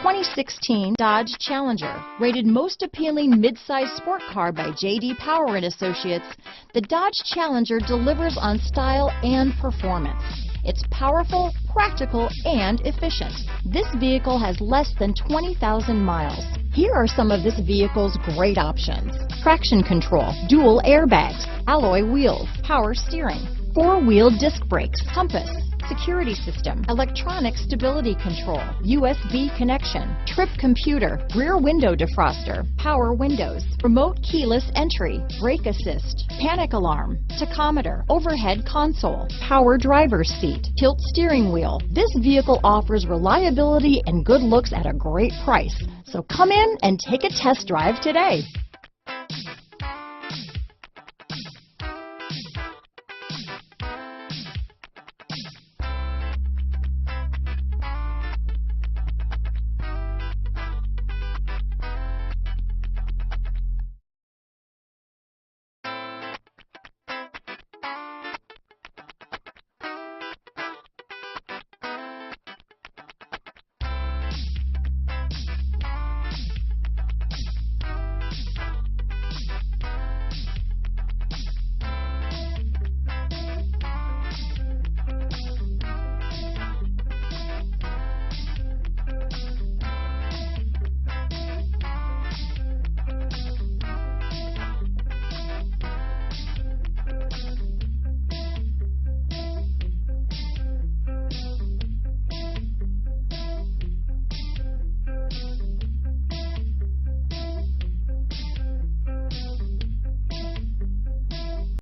2016 Dodge Challenger. Rated most appealing midsize sport car by J.D. Power and Associates, the Dodge Challenger delivers on style and performance. It's powerful, practical, and efficient. This vehicle has less than 20,000 miles. Here are some of this vehicle's great options: traction control, dual airbags, alloy wheels, power steering, four-wheel disc brakes, compass, security system, electronic stability control, USB connection, trip computer, rear window defroster, power windows, remote keyless entry, brake assist, panic alarm, tachometer, overhead console, power driver's seat, tilt steering wheel. This vehicle offers reliability and good looks at a great price. So come in and take a test drive today.